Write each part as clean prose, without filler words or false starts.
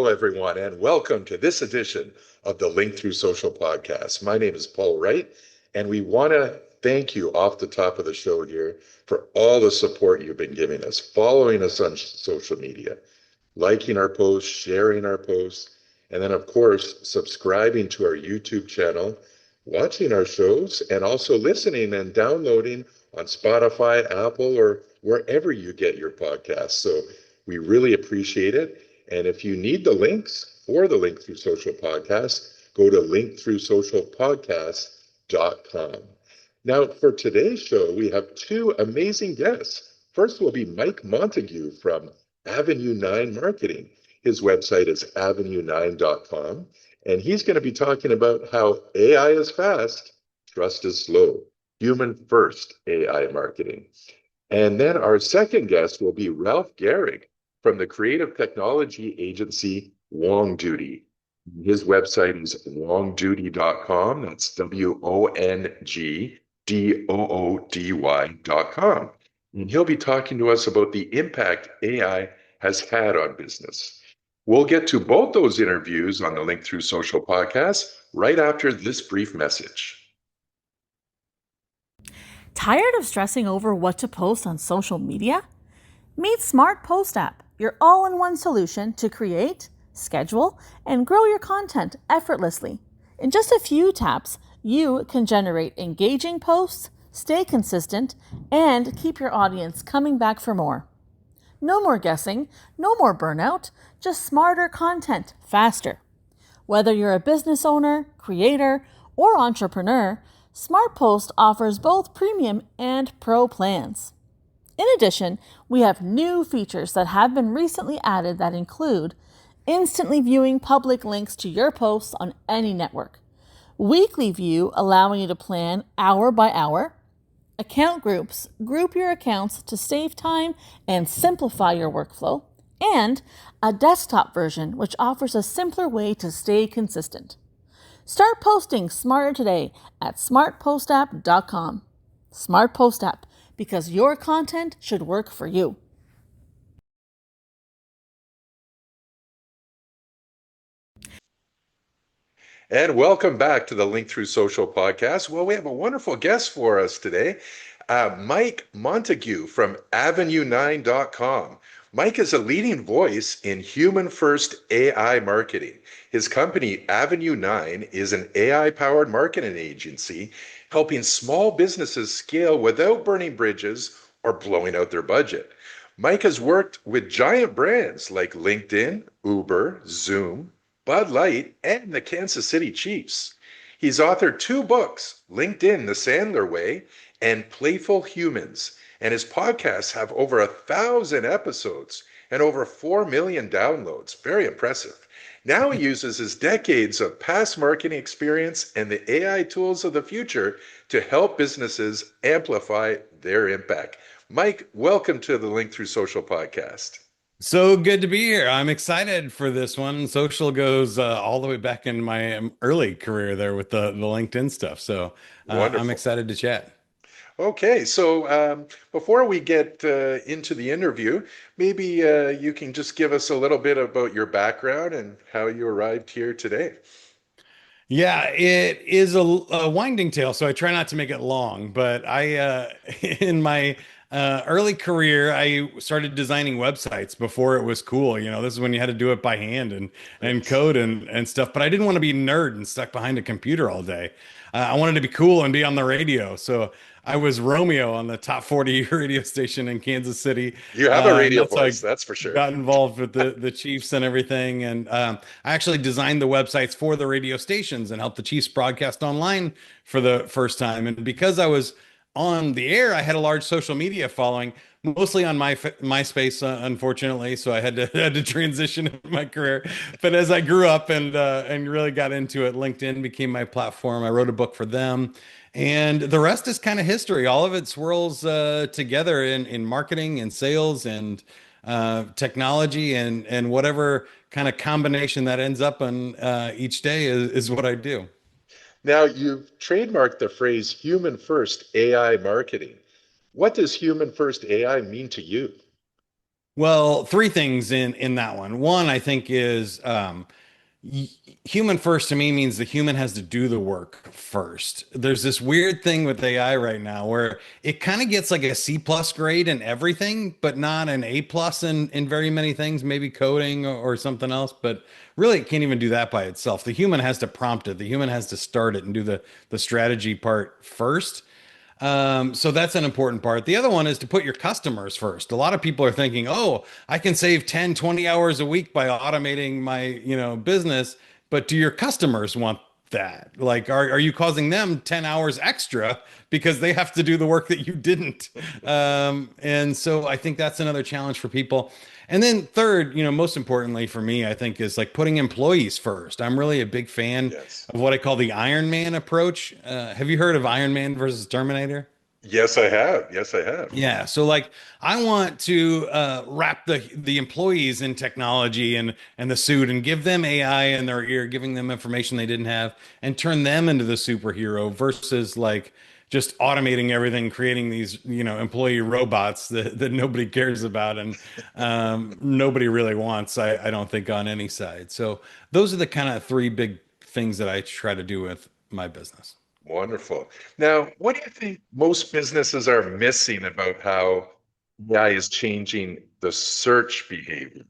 Hello, everyone, and welcome to this edition of the Link Through Social podcast. My name is Paul Wright, and we want to thank you off the top of the show here for all the support you've been giving us, following us on social media, liking our posts, sharing our posts, and then, of course, subscribing to our YouTube channel, watching our shows, and also listening and downloading on Spotify, Apple, or wherever you get your podcasts. So we really appreciate it. And if you need the links for the Link Through Social podcast, go to linkthroughsocialpodcast.com. Now, for today's show, we have two amazing guests. First will be Mike Montague from Avenue 9 Marketing. His website is avenue9.com, and he's going to be talking about how AI is fast, trust is slow, human first AI marketing. And then our second guest will be Ralph Gehrig from the creative technology agency WongDoody. His website is wongdoody.com. That's WONGDOODY.com. And he'll be talking to us about the impact AI has had on business. We'll get to both those interviews on the Link Through Social podcast right after this brief message. Tired of stressing over what to post on social media? Meet Smart Post App, your all-in-one solution to create, schedule, and grow your content effortlessly. In just a few taps, you can generate engaging posts, stay consistent, and keep your audience coming back for more. No more guessing, no more burnout, just smarter content faster. Whether you're a business owner, creator, or entrepreneur, SmartPost offers both premium and pro plans. In addition, we have new features that have been recently added that include instantly viewing public links to your posts on any network, weekly view allowing you to plan hour by hour, account groups, group your accounts to save time and simplify your workflow, and a desktop version which offers a simpler way to stay consistent. Start posting smarter today at smartpostapp.com. Smart Post App, because your content should work for you. And welcome back to the Link Through Social podcast. Well, we have a wonderful guest for us today, Mike Montague from avenue9.com. Mike is a leading voice in human first AI marketing. His company, Avenue 9, is an AI-powered marketing agency helping small businesses scale without burning bridges or blowing out their budget. Mike has worked with giant brands like LinkedIn, Uber, Zoom, Bud Light, and the Kansas City Chiefs. He's authored two books, LinkedIn, The Sandler Way, and Playful Humans, and his podcasts have over 1,000 episodes and over 4 million downloads. Very impressive. Now he uses his decades of past marketing experience and the AI tools of the future to help businesses amplify their impact. Mike, welcome to the Link Through Social podcast. So good to be here. I'm excited for this one. Social goes all the way back in my early career there with the LinkedIn stuff. So I'm Wonderful. excited to chat. Okay, so before we get into the interview, maybe you can just give us a little bit about your background and how you arrived here today. Yeah, it is a winding tale, so I try not to make it long. But in my early career, I started designing websites before it was cool. You know, this is when you had to do it by hand and Nice. code and stuff. But I didn't want to be a nerd and stuck behind a computer all day. I wanted to be cool and be on the radio. So I was Romeo on the top 40 radio station in Kansas City. You have a And radio that's how voice, I that's for sure. got involved with the Chiefs and everything. And I actually designed the websites for the radio stations and helped the Chiefs broadcast online for the first time. And because I was on the air, I had a large social media following, mostly on my MySpace, unfortunately. So I had to transition in my career. But as I grew up and really got into it, LinkedIn became my platform. I wrote a book for them, and the rest is kind of history. All of it swirls together in marketing and sales and technology and whatever kind of combination that ends up on each day is what I do. Now, you've trademarked the phrase human first AI marketing. What does human first AI mean to you? Well, three things in that one. One, I think is y- human first to me means the human has to do the work first. There's this weird thing with AI right now where it kind of gets like a C plus grade in everything, but not an A plus in very many things, maybe coding or something else. But really, it can't even do that by itself. The human has to prompt it. The human has to start it and do the strategy part first. So that's an important part. The other one is to put your customers first. A lot of people are thinking, oh, I can save 10, 20 hours a week by automating my, business. But do your customers want that? Like, are you causing them 10 hours extra because they have to do the work that you didn't? And so I think that's another challenge for people. And then third, most importantly for me, I think is like putting employees first. I'm really a big fan Yes. of what I call the Iron Man approach. Have you heard of Iron Man versus Terminator? Yes, I have. Yes, I have. Yeah, so like I want to wrap the employees in technology and the suit and give them AI in their ear, giving them information they didn't have, and turn them into the superhero versus like just automating everything, creating these employee robots that nobody cares about and nobody really wants. I don't think on any side. So those are the kind of three big things that I try to do with my business. Wonderful. Now, what do you think most businesses are missing about how AI is changing the search behavior?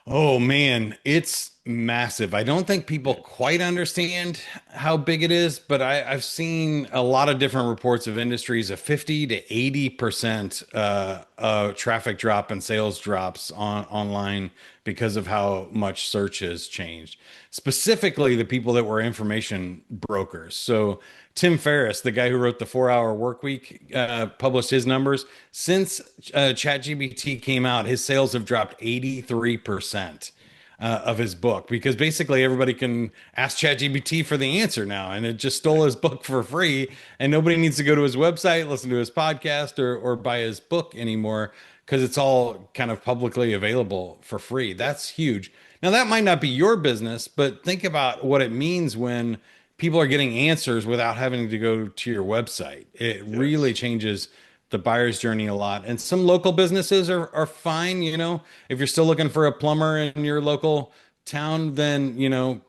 Oh man, it's massive. I don't think people quite understand how big it is, but I've seen a lot of different reports of industries, a 50 to 80% traffic drop and sales drops online because of how much search has changed. Specifically, the people that were information brokers. So Tim Ferriss, the guy who wrote the 4 Hour Work Week, published his numbers. Since ChatGPT came out, his sales have dropped 83% of his book because basically everybody can ask ChatGPT for the answer now, and it just stole his book for free, and nobody needs to go to his website, listen to his podcast, or buy his book anymore because it's all kind of publicly available for free. That's huge. Now, that might not be your business, but think about what it means when people are getting answers without having to go to your website. It really Yes. changes the buyer's journey a lot. And some local businesses are fine, if you're still looking for a plumber in your local town, then,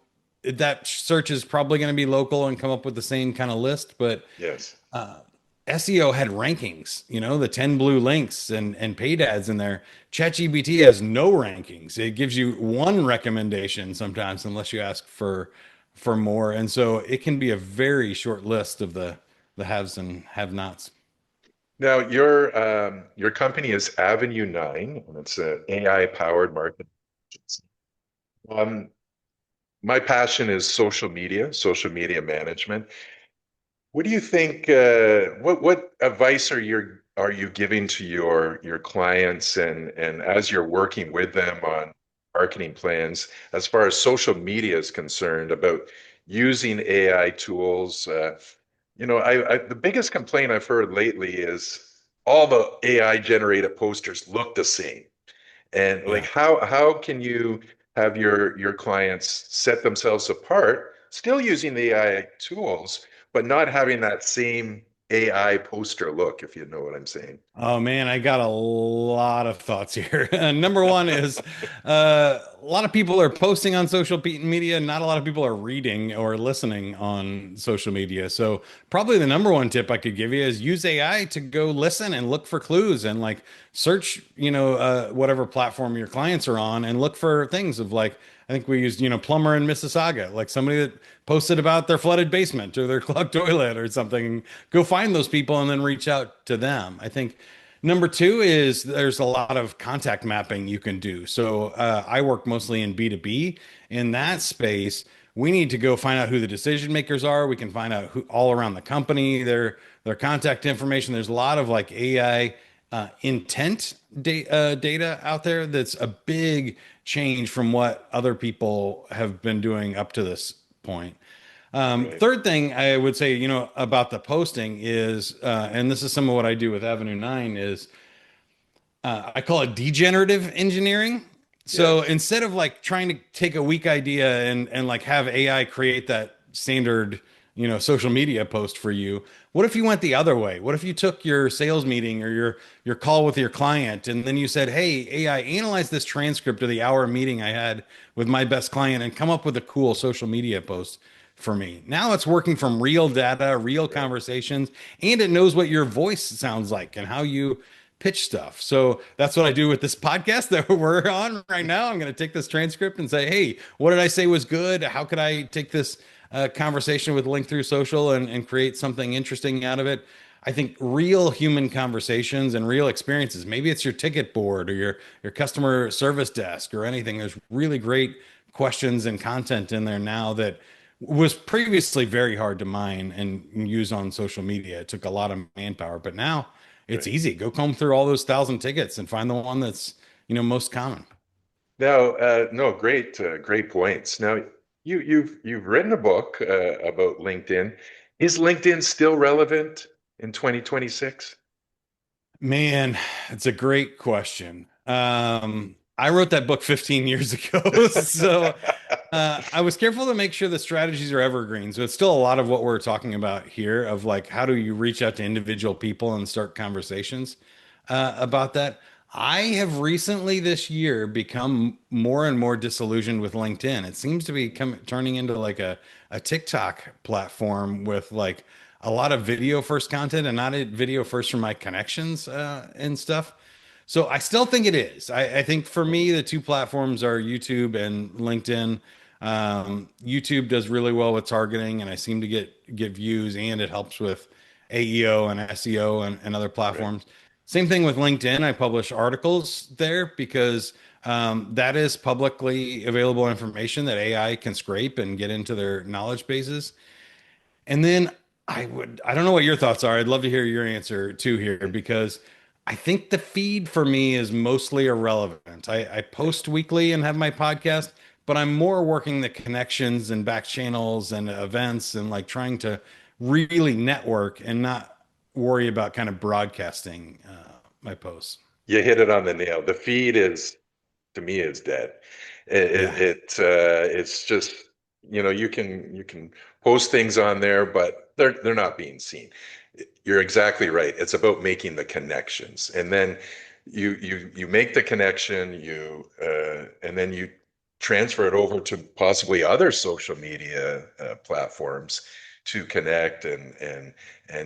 that search is probably going to be local and come up with the same kind of list. But Yes. SEO had rankings, the 10 blue links and paid ads in there. ChatGPT has no rankings. It gives you one recommendation sometimes, unless you ask for more. And so it can be a very short list of the haves and have nots. Now, your company is Avenue 9, and it's an AI powered marketing agency. Um, my passion is social media management. What do you think? What advice are you giving to your clients and as you're working with them on marketing plans as far as social media is concerned about using AI tools? The biggest complaint I've heard lately is all the AI generated posters look the same. And like Yeah. how can you have your clients set themselves apart, still using the AI tools, but not having that same AI poster look, if you know what I'm saying? Oh man, I got a lot of thoughts here. Number one is a lot of people are posting on media. Not a lot of people are reading or listening on social media. So probably the number one tip I could give you is use AI to go listen and look for clues and like search, whatever platform your clients are on and look for things of like, I think we used, plumber in Mississauga, like somebody that posted about their flooded basement or their clogged toilet or something. Go find those people and then reach out to them. I think number two is there's a lot of contact mapping you can do. So I work mostly in B2B. In that space, we need to go find out who the decision makers are. We can find out who all around the company, their contact information. There's a lot of like AI intent data out there that's a big change from what other people have been doing up to this point. Right. Third thing I would say, about the posting is, and this is some of what I do with Avenue 9 is I call it degenerative engineering. So Yes. instead of like trying to take a weak idea and like have AI create that standard, social media post for you. What if you went the other way? What if you took your sales meeting or your call with your client and then you said, "Hey, AI, analyze this transcript of the hour meeting I had with my best client and come up with a cool social media post for me." Now it's working from real data, real Right. conversations, and it knows what your voice sounds like and how you pitch stuff. So that's what I do with this podcast that we're on right now. I'm going to take this transcript and say, "Hey, what did I say was good? How could I take this conversation with Link Through Social and create something interesting out of it?" I think real human conversations and real experiences. Maybe it's your ticket board or your customer service desk or anything. There's really great questions and content in there now that was previously very hard to mine and use on social media. It took a lot of manpower, but now it's Right. easy. Go comb through all those thousand tickets and find the one that's, most common. Now, no, great points. Now, you've written a book about LinkedIn. Is LinkedIn still relevant in 2026? Man, it's a great question. I wrote that book 15 years ago, so I was careful to make sure the strategies are evergreen. So it's still a lot of what we're talking about here of like how do you reach out to individual people and start conversations about that. I have recently this year become more and more disillusioned with LinkedIn. It seems to be turning into like a TikTok platform with like a lot of video first content and not a video first from my connections and stuff. So I still think it is. I think for me, the two platforms are YouTube and LinkedIn. YouTube does really well with targeting, and I seem to get views, and it helps with AEO and SEO and other Right. platforms. Same thing with LinkedIn. I publish articles there because that is publicly available information that AI can scrape and get into their knowledge bases. And then I don't know what your thoughts are. I'd love to hear your answer too here because I think the feed for me is mostly irrelevant. I Yeah. post weekly and have my podcast, but I'm more working the connections and back channels and events and like trying to really network and not worry about kind of broadcasting my posts. You hit it on the nail. The feed is, to me, is dead. Yeah. It's just, you can post things on there, but they're not being seen. You're exactly right. It's about making the connections, and then you make the connection, and then you transfer it over to possibly other social media platforms to connect and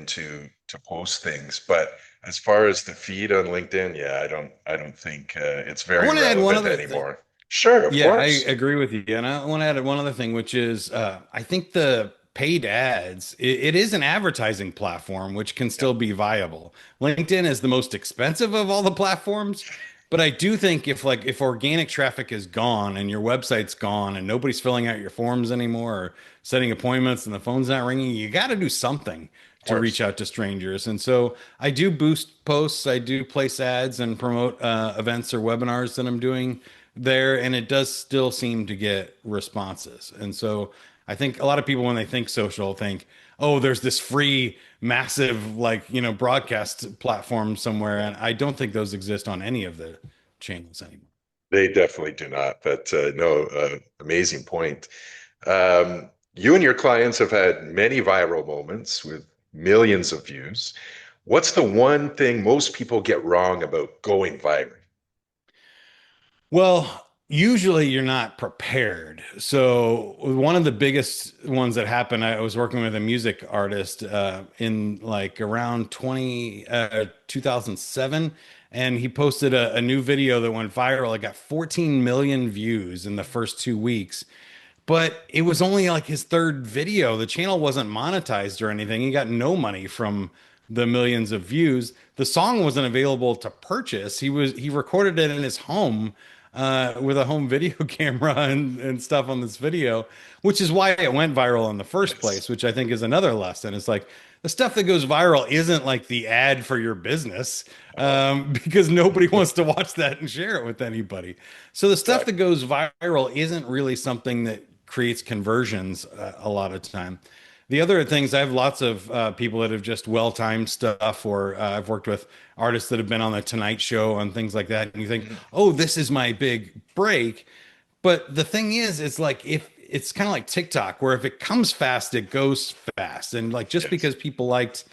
to post things. But as far as the feed on LinkedIn, yeah, I don't think it's I very want to add one relevant other thing. anymore. Sure, of Yeah, I course. agree with you. And I want to add one other thing, which is I think the paid ads, it is an advertising platform, which can Yeah, still be viable. LinkedIn is the most expensive of all the platforms. But I do think if organic traffic is gone and your website's gone and nobody's filling out your forms anymore or setting appointments and the phone's not ringing, you got to do something of to reach course. out to strangers. And so I do boost posts, I do place ads and promote events or webinars that I'm doing there, and it does still seem to get responses. And so I think a lot of people, when they think social, think, oh, there's this free, massive, like, broadcast platform somewhere. And I don't think those exist on any of the channels anymore. They definitely do not. But no, amazing point. You and your clients have had many viral moments with millions of views. What's the one thing most people get wrong about going viral? Well, usually you're not prepared. So one of the biggest ones that happened, I was working with a music artist in like around 2007, and he posted a new video that went viral. It got 14 million views in the first 2 weeks. But it was only like his third video. The channel wasn't monetized or anything. He got no money from the millions of views. The song wasn't available to purchase. He recorded it in his home with a home video camera and stuff on this video, which is why it went viral in the first Yes. place, which I think is another lesson. It's like the stuff that goes viral isn't like the ad for your business because nobody wants to watch that and share it with anybody. So the stuff that Exactly. goes viral isn't really something that creates conversions a lot of time. The other things, I have lots of people that have just well-timed stuff, or I've worked with artists that have been on the Tonight Show and things like that. And you think, Mhm. oh, this is my big break. But the thing is, it's like if it's kind of like TikTok, where if it comes fast, it goes fast. And like just Yes. because people liked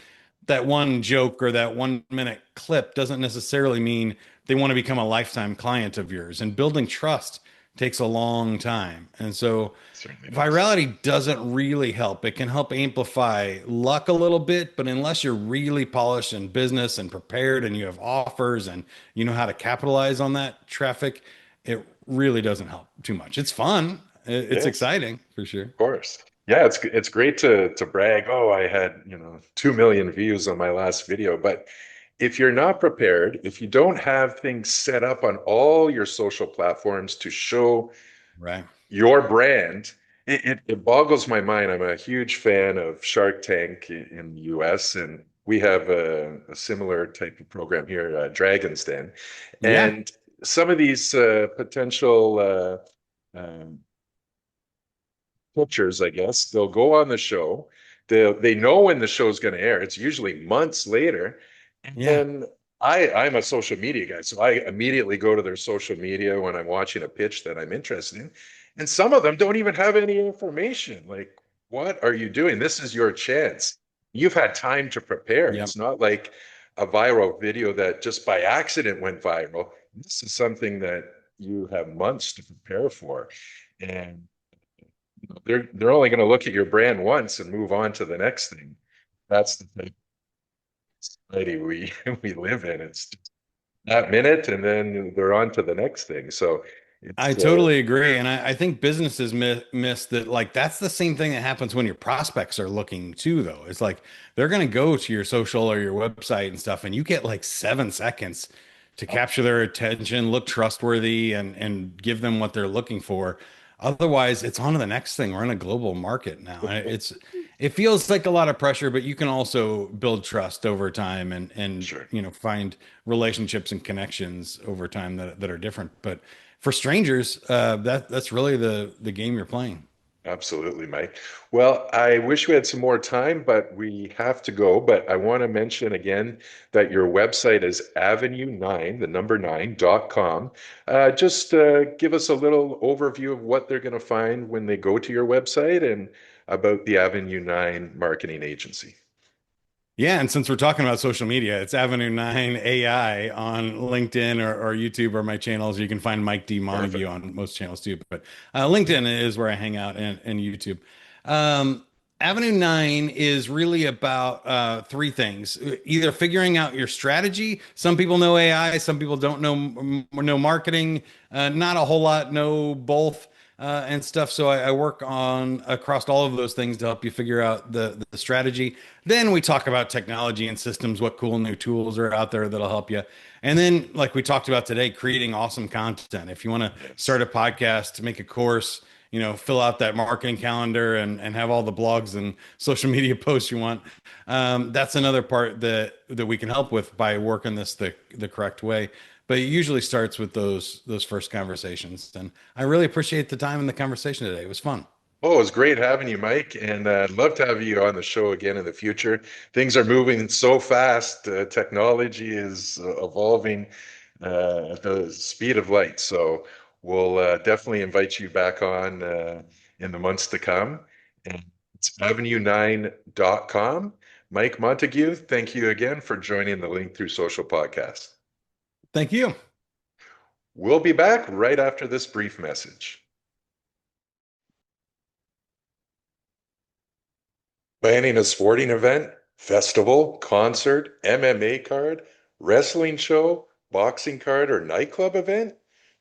that one joke or that 1 minute clip doesn't necessarily mean they want to become a lifetime client of yours. And building trust takes a long time. And so Certainly does. virality doesn't really help. It can help amplify luck a little bit, but unless you're really polished in business and prepared and you have offers and you know how to capitalize on that traffic, it really doesn't help too much. It's fun. It's Yes. exciting for sure. Of course. Yeah, it's great to brag, oh, I had, 2 million views on my last video. But if you're not prepared, if you don't have things set up on all your social platforms to show Right. your brand, it boggles my mind. I'm a huge fan of Shark Tank in the US, and we have a similar type of program here, Dragon's Den. Yeah. And some of these potential um, pitchers, I guess. They'll go on the show. They know when the show's going to air. It's usually months later. And Yeah. then I'm a social media guy, so I immediately go to their social media when I'm watching a pitch that I'm interested in. And some of them don't even have any information. Like, what are you doing? This is your chance. You've had time to prepare. Yep. It's not like a viral video that just by accident went viral. This is something that you have months to prepare for. And they're only going to look at your brand once and move on to the next thing. That's the type of society we we live in. It's just that minute, and then they're on to the next thing. So I it's totally agree. And I think businesses miss that. Like, that's the same thing that happens when your prospects are looking too, though. It's like they're going to go to your social or your website and stuff, and you get like 7 seconds to capture their attention, look trustworthy, and give them what they're looking for. Otherwise, it's on to the next thing. We're in a global market now. And it feels like a lot of pressure, but you can also build trust over time and sure. find relationships and connections over time that are different. But for strangers, that's really the game you're playing. Absolutely, Mike. Well, I wish we had some more time, but we have to go. But I want to mention again that your website is avenue9, the number 9.com. Just give us a little overview of what they're going to find when they go to your website and about the Avenue 9 marketing agency. Yeah, and since we're talking about social media, it's Avenue 9 AI on LinkedIn or YouTube or my channels. You can find Mike D. Montague Perfect. on most channels too, but LinkedIn is where I hang out and YouTube. Um, Avenue 9 is really about three things. Either figuring out your strategy. Some people know AI, some people don't know marketing. Not a whole lot know both and stuff. So I work on across all of those things to help you figure out the strategy. Then we talk about technology and systems, what cool new tools are out there that'll help you. And then, like we talked about today, creating awesome content. If you want to Yes. start a podcast, make a course, fill out that marketing calendar and have all the blogs and social media posts you want. That's another part that we can help with by working this the correct way. But it usually starts with those first conversations. And I really appreciate the time and the conversation today. It was fun. Oh, it was great having you, Mike, and I'd love to have you on the show again in the future. Things are moving so fast. Technology is evolving at the speed of light. So we'll definitely invite you back on in the months to come. And it's avenue9.com. Mike Montague, thank you again for joining the Link Through Social podcast. Thank you. We'll be back right after this brief message. Planning a sporting event, festival, concert, MMA card, wrestling show, boxing card, or nightclub event?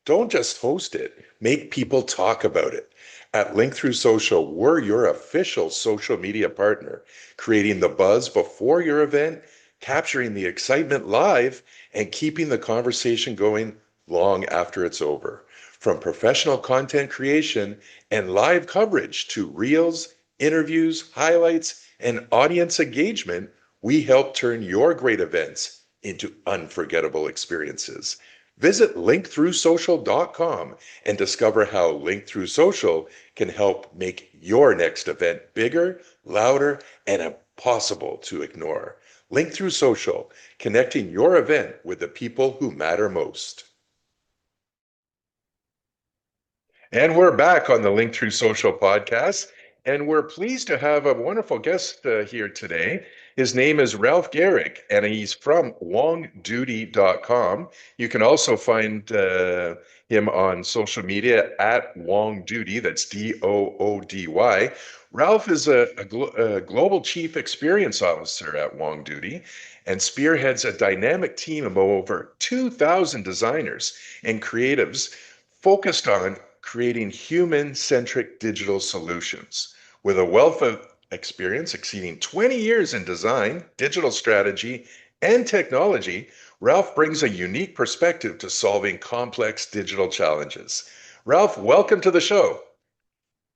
Don't just host it, make people talk about it. At Link Through Social, we're your official social media partner, creating the buzz before your event, capturing the excitement live, and keeping the conversation going long after it's over. From professional content creation and live coverage to reels, interviews, highlights, and audience engagement, we help turn your great events into unforgettable experiences. Visit linkthroughsocial.com and discover how Link Through Social can help make your next event bigger, louder, and impossible to ignore. Link Through Social, connecting your event with the people who matter most. And we're back on the Link Through Social podcast, and we're pleased to have a wonderful guest here today. His name is Ralph Garrick, and he's from wongduty.com. You can also find him on social media at wongduty, that's Doody. Ralph is a global chief experience officer at WongDuty and spearheads a dynamic team of over 2,000 designers and creatives focused on creating human-centric digital solutions. With a wealth of experience exceeding 20 years in design, digital strategy, and technology, Ralph brings a unique perspective to solving complex digital challenges. Ralph, welcome to the show.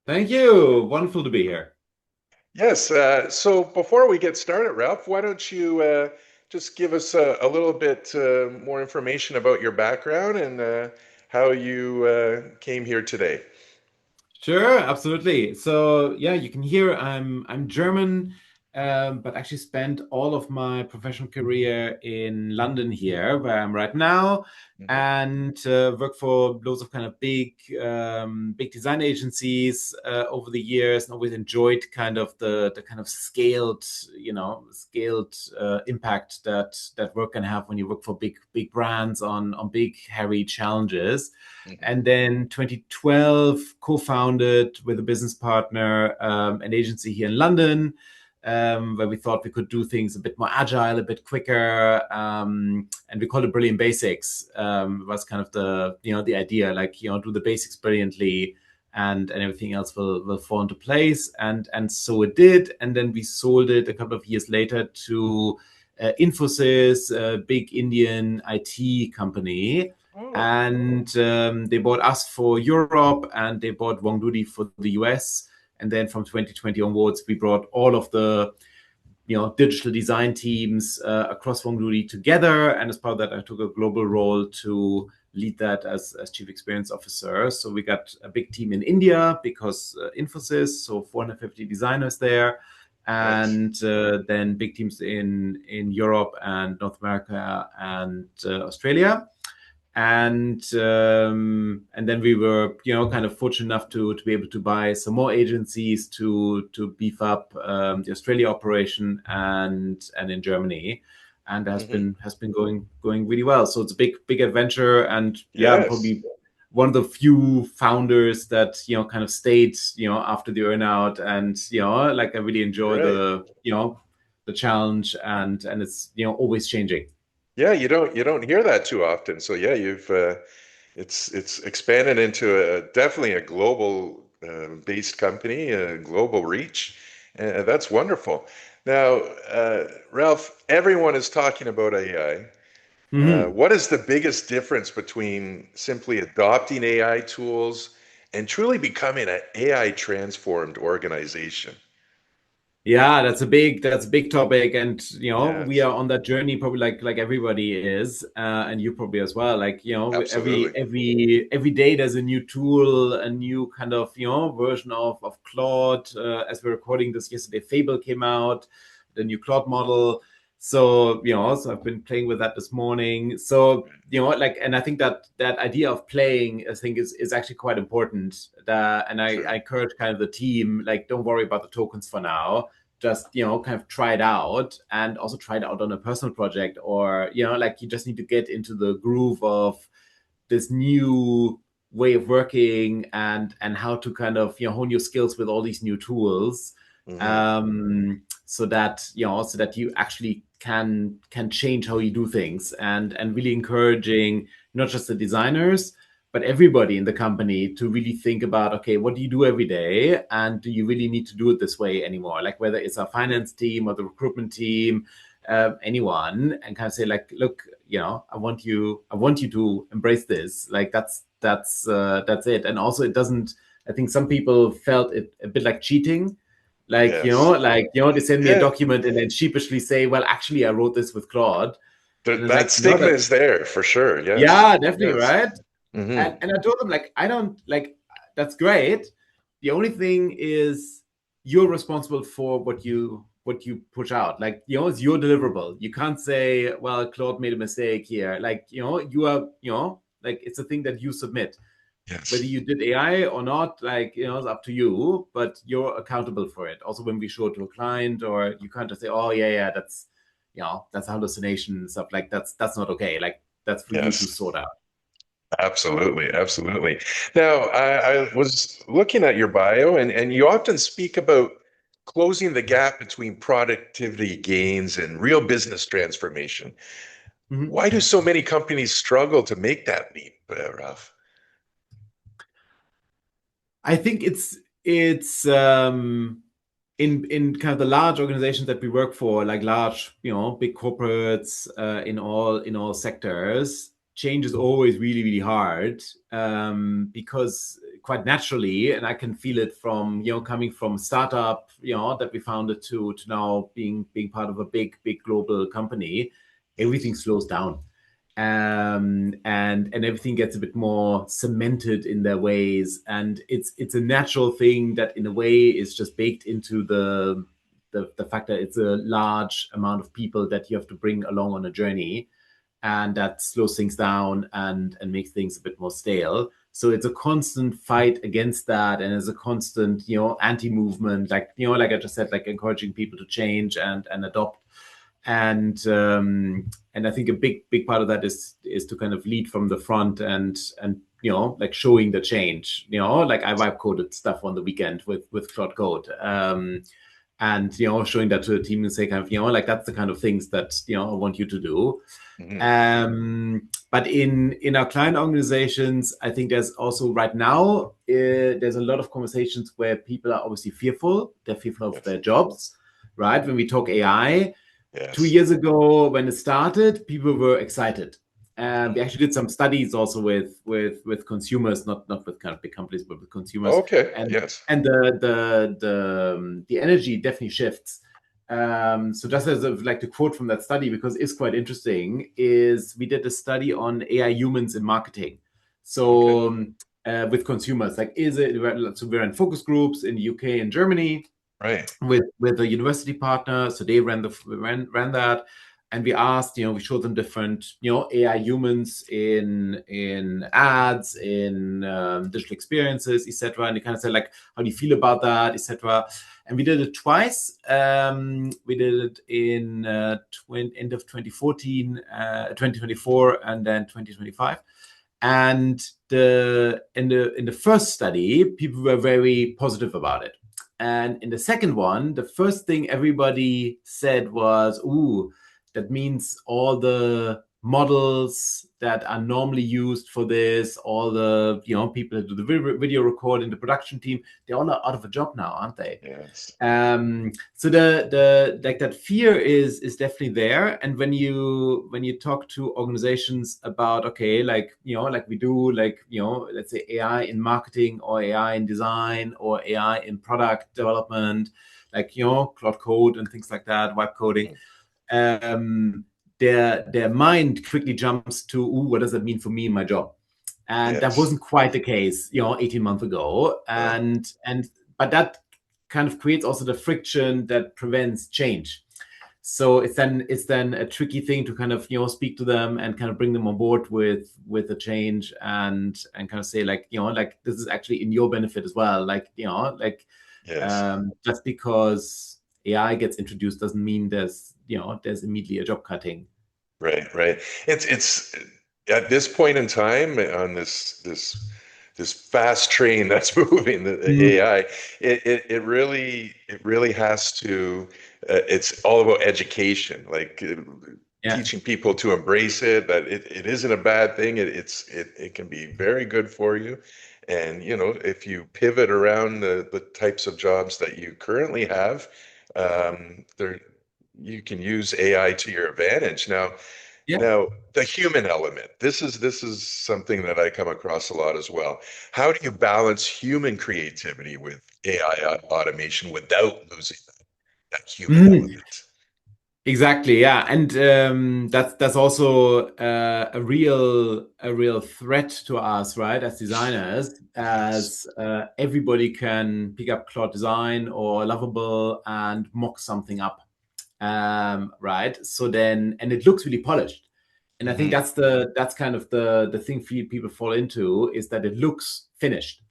Thank you. Wonderful to be here. Yes, so before we get started, Ralph, why don't you just give us a little bit more information about your background and how you came here today? Sure, absolutely. So yeah, you can hear I'm German, but actually spent all of my professional career in London here, where I'm right now, Mhm. and work for loads of kind of big design agencies over the years, and always enjoyed kind of the kind of scaled impact that work can have when you work for big brands on big hairy challenges. Mhm. And then 2012 co-founded with a business partner an agency here in London, where we thought we could do things a bit more agile, a bit quicker, and we called it Brilliant Basics. Was kind of the idea, like, do the basics brilliantly, and everything else will fall into place. And so it did. And then we sold it a couple of years later to Infosys, a big Indian IT company. Oh, And they bought us for Europe, and they bought WongDuty for the US. And then from 2020 onwards, we brought all of the digital design teams across WongDuty together. And as part of that, I took a global role to lead that as chief experience officer. So we got a big team in India because Infosys, so 450 designers there, nice. and then big teams in Europe and North America and Australia. And then we were kind of fortunate enough to be able to buy some more agencies to beef up the Australia operation and in Germany, and Hmm. has been going really well. So it's a big adventure, and yeah, I'm Yes, probably one of the few founders that kind of stayed after the earnout, and like I really enjoy right. the challenge, and it's always changing. Yeah, you don't hear that too often. So yeah, you've it's expanded into definitely a global based company, a global reach. That's wonderful. Now, Ralph, everyone is talking about AI. Mhm. What is the biggest difference between simply adopting AI tools and truly becoming an AI transformed organization? Yeah, that's a big topic, and we Yes, are on that journey probably like everybody is, and you probably as well. Like absolutely. every day there's a new tool, a new kind of version of Claude. As we're recording this yesterday, Fable came out, the new Claude model. So so I've been playing with that this morning. So like, and I think that idea of playing, I think is actually quite important. And I True. encourage kind of the team, like, don't worry about the tokens for now, just kind of try it out, and also try it out on a personal project, or like, you just need to get into the groove of this new way of working, and how to kind of hone your skills with all these new tools, Hmm. so that so that you actually can change how you do things, and really encouraging not just the designers but everybody in the company to really think about, okay, what do you do every day, and do you really need to do it this way anymore? Like, whether it's our finance team or the recruitment team, anyone, and kind of say, like, look, I want you to embrace this. Like, that's it. And also, it doesn't. I think some people felt it a bit like cheating. Like, Yes. they send me a Yeah, document and then sheepishly say, well, actually, I wrote this with Claude. And it's that like, no, stigma is there for sure. Yes. yeah, definitely, Yes. right? Hmm. And I told them, like, I don't like, that's great. The only thing is, you're responsible for what you push out. Like, it's your deliverable. You can't say, well, Claude made a mistake here. Like, you are, like, it's a thing that you submit. Whether Yes. you did AI or not, like, it's up to you, but you're accountable for it. Also, when we show it to a client, or you can't just say, oh, yeah, that's, that's a hallucination and stuff. Like, that's not okay. Like, that's for you to Yes. sort out. Absolutely, absolutely. Now, I was looking at your bio, and you often speak about closing the gap between productivity gains and real business transformation. Mhm. Why do so many companies struggle to make that leap, Ralph? I think it's in kind of the large organizations that we work for, like large, big corporates, in all sectors. Change is always really, really hard, because quite naturally, and I can feel it from, coming from startup, that we founded to now being part of a big global company. Everything slows down, and everything gets a bit more cemented in their ways, and it's a natural thing that in a way is just baked into the fact that it's a large amount of people that you have to bring along on a journey, and that slows things down and makes things a bit more stale. So it's a constant fight against that, and it's a constant, anti-movement, like, like I just said, like encouraging people to change and adopt. And I think a big part of that is to kind of lead from the front, and like showing the change. Like I vibe coded stuff on the weekend with Cloud Code, and showing that to the team and say kind of, like that's the kind of things that I want you to do. Mhm. But in our client organizations, I think there's also right now, there's a lot of conversations where people are obviously fearful. They're fearful of Yes. their jobs, right? When we talk AI, two Yes. years ago when it started, people were excited. We Mhm. actually did some studies also with consumers, not with kind of big companies, but with consumers, Okay. and Yes. and the energy definitely shifts. So just as of like to quote from that study, because it's quite interesting, is we did a study on AI humans in marketing. Okay. So with consumers, like so we're in focus groups in the UK and Germany Right. with a university partner. So they ran that, and we asked, we showed them different, AI humans in ads, in digital experiences, etc. And they kind of said like, how do you feel about that, etc. And we did it twice. We did it in end of 2014, 2024, and then 2025. And in the first study, people were very positive about it. And in the second one, the first thing everybody said was, ooh, that means all the models that are normally used for this, all the people that do the video recording, the production team, they're all out of a job now, aren't they? Yes. So the like that fear is definitely there. And when you talk to organizations about, okay, like like we do, like let's say AI in marketing, or AI in design, or AI in product development, like Cloud Code and things like that, web coding, Mhm. their mind quickly jumps to, ooh, what does that mean for me and my job? And that Yes. wasn't quite the case 18 months ago. No. And but that kind of creates also the friction that prevents change. So it's then a tricky thing to kind of speak to them and kind of bring them on board with the change, and kind of say like like this is actually in your benefit as well, like like Yes. just because AI gets introduced doesn't mean there's immediately a job cutting. Right, right. It's at this point in time on this fast train that's moving, the Mm, AI, it really has to. It's all about education, like yeah, teaching people to embrace it. That it isn't a bad thing. It can be very good for you, and if you pivot around the types of jobs that you currently have, there you can use AI to your advantage. yeah. Now, the human element. This is something that I come across a lot as well. How do you balance human creativity with AI automation without losing that human Mm. element? Exactly, yeah, and that's also a real threat to us, right? As designers, Yes. as everybody can pick up Claude Design or Lovable and mock something up, right? So then, and it looks really polished, And I think that's kind of the thing people fall into, is that it looks finished.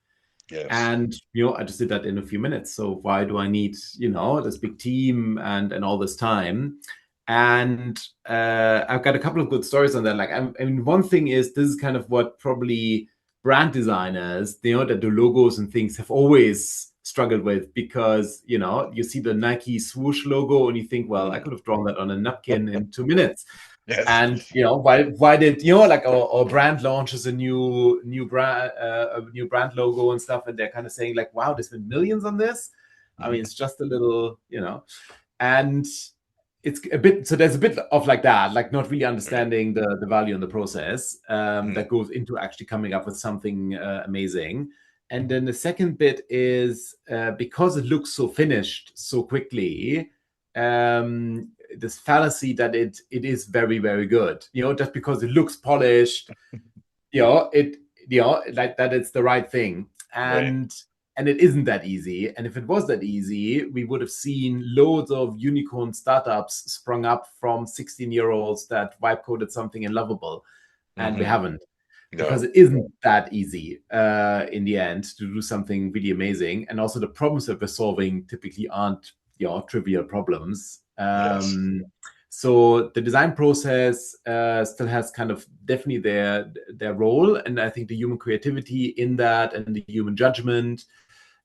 Yes. And I just did that in a few minutes. So why do I need this big team and all this time? And I've got a couple of good stories on that. Like, I mean, one thing is, this is kind of what probably brand designers, that do logos and things, have always struggled with, because you see the Nike swoosh logo and you think, well, I could have drawn that on a napkin in 2 minutes. Yes. And why did like our brand launches a new brand logo and stuff, and they're kind of saying like, wow, there's been millions on this. I mean, it's just a little, and it's a bit, so there's a bit of like that, like not really understanding the value in the process that goes into actually coming up with something amazing. And then the second bit is because it looks so finished so quickly, this fallacy that it is very, very good, just because it looks polished, like that it's the right thing. And it isn't that easy. And if it was that easy, we would have seen loads of unicorn startups sprung up from 16-year-olds that vibe coded something in Lovable. And we haven't. No. Because it isn't that easy in the end to do something really amazing. And also the problems that we're solving typically aren't trivial problems. Yes. So the design process still has kind of definitely their role. And I think the human creativity in that, and the human judgment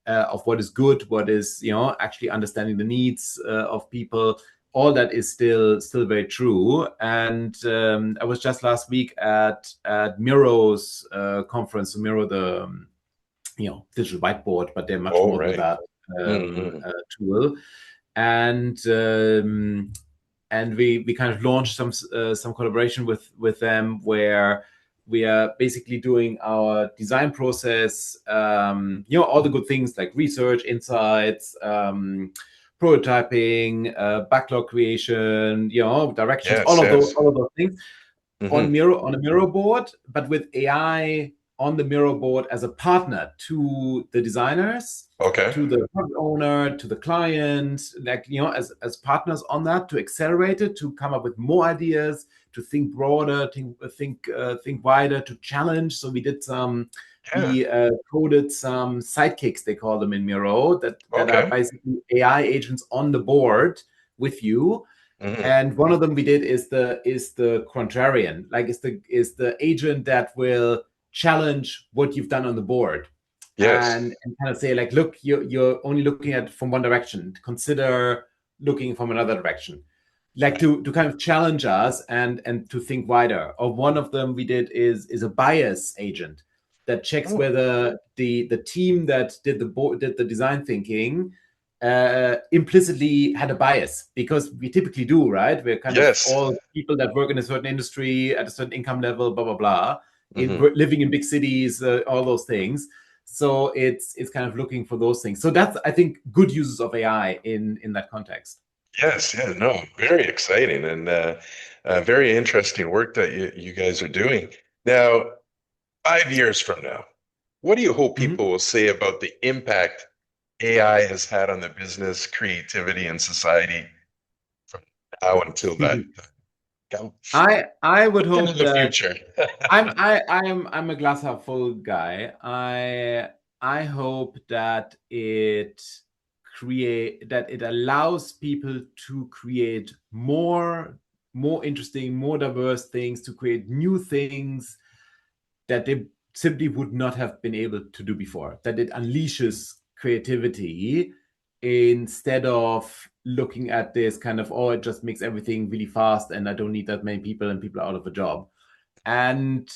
of what is good, what is, actually understanding the needs of people, all that is still very true. And I was just last week at Miro's conference. So Miro, the digital whiteboard, but they're much more than that tool. And we kind of launched some collaboration with them, where we are basically doing our design process, all the good things like research, insights, prototyping, backlog creation, directions, all of those things on a Miro board, but with AI on the Miro board as a partner to the designers, to the product owner, to the client, like, as partners on that, to accelerate it, to come up with more ideas, to think broader, think wider, to challenge. So we did we coded some sidekicks, they call them in Miro, that are basically AI agents on the board with you. And one of them we did is the contrarian, like is the agent that will challenge what you've done on the board. And kind of say like, look, you're only looking at from one direction, consider looking from another direction, like to kind of challenge us and to think wider. Or one of them we did is a bias agent that checks whether the team that did the design thinking implicitly had a bias, because we typically do, right? We're kind of all people that work in a certain industry at a certain income level, blah blah blah, living in big cities, all those things. So it's kind of looking for those things. So that's, I think, good uses of AI in that context. Yes, yeah, no, very exciting and very interesting work that you guys are doing. Now, 5 years from now, what do you hope people will say about the impact AI has had on the business, creativity, and society from now until that time? I would hope into the future. I'm a glass half full guy. I hope that it allows people to create more interesting, more diverse things, to create new things that they simply would not have been able to do before. That it unleashes creativity instead of looking at this kind of, it just makes everything really fast and I don't need that many people and people are out of a job. And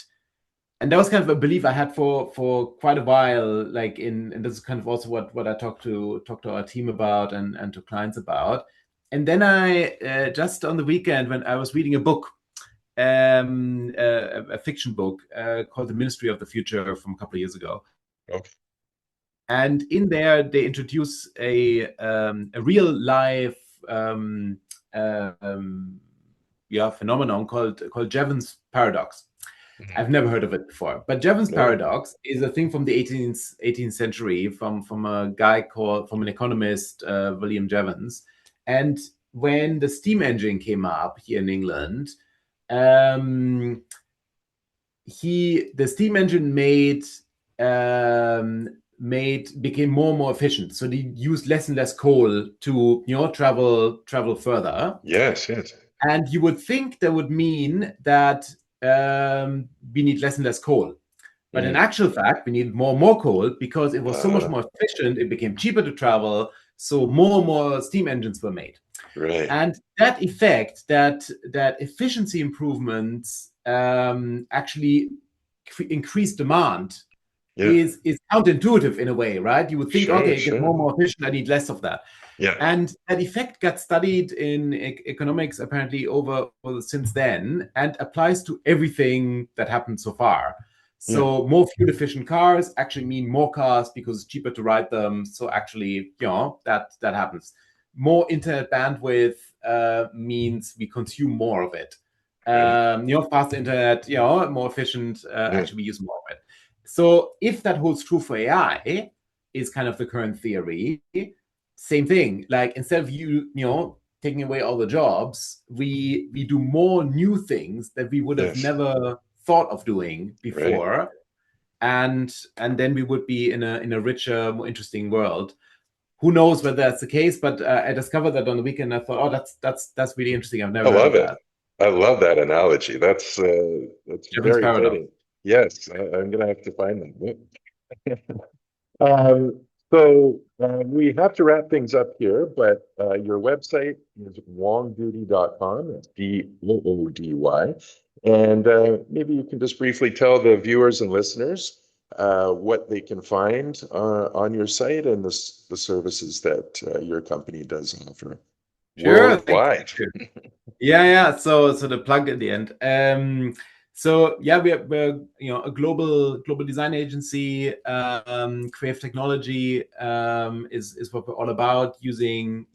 that was kind of a belief I had for quite a while, like and this is kind of also what I talk to our team about and to clients about. And then I just on the weekend, when I was reading a book, a fiction book called The Ministry of the Future from a couple of years ago. And in there, they introduce a real life phenomenon called Jevons paradox. I've never heard of it before, but Jevons paradox is a thing from the 18th century from an economist, William Jevons. And when the steam engine came up here in England, the steam engine became more and more efficient. So they used less and less coal to travel further. Yes, yes. And you would think that would mean that we need less and less coal. But in actual fact, we need more and more coal because it was so much more efficient. It became cheaper to travel. So more and more steam engines were made. Right. And that effect, that efficiency improvements actually increase demand is counterintuitive in a way, right? You would think, okay, it gets more and more efficient, I need less of that. Yeah. And that effect got studied in economics apparently over since then, and applies to everything that happened so far. So more fuel efficient cars actually mean more cars because it's cheaper to ride them. So actually, that happens. More internet bandwidth means we consume more of it. Faster internet, more efficient, actually we use more of it. So if that holds true for AI, is kind of the current theory, same thing. Like instead of taking away all the jobs, we do more new things that we would have never thought of doing before. And then we would be in a richer, more interesting world. Who knows whether that's the case, but I discovered that on the weekend. I thought, that's really interesting. I've never heard of that. I love that analogy. That's Jevons very paradox. fitting. Yes, I'm going to have to find that. So we have to wrap things up here, but your website is wongdoody.com. That's DOODY. And maybe you can just briefly tell the viewers and listeners what they can find on your site and the services that your company does offer worldwide. Yeah. So the plug at the end. So yeah, we're a global design agency. Creative technology is what we're all about. Using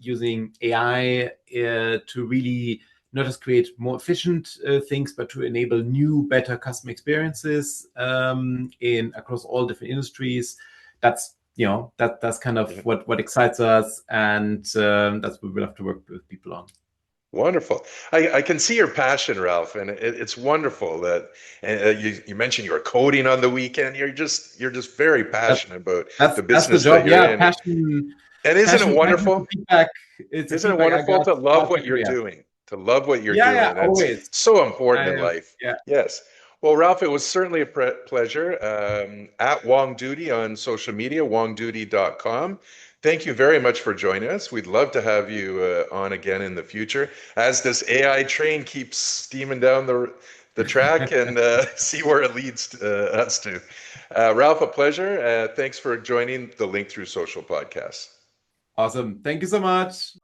AI to really not just create more efficient things, but to enable new, better customer experiences across all different industries. That's that's kind of what excites us, and that's what we love to work with people on. Wonderful. I can see your passion, Ralph, and it's wonderful that you mentioned you were coding on the weekend. You're just very passionate about the business that you're in. Passion. And isn't it wonderful? Isn't it wonderful to love what you're doing? To love what you're doing. Yeah, always. So important in life. Yeah. Yes. Well, Ralph, it was certainly a pleasure. At Wong Doody on social media, wongdoody.com. Thank you very much for joining us. We'd love to have you on again in the future as this AI train keeps steaming down the track and see where it leads us to. Ralph, a pleasure. Thanks for joining the Link Through Social podcast. Awesome. Thank you so much.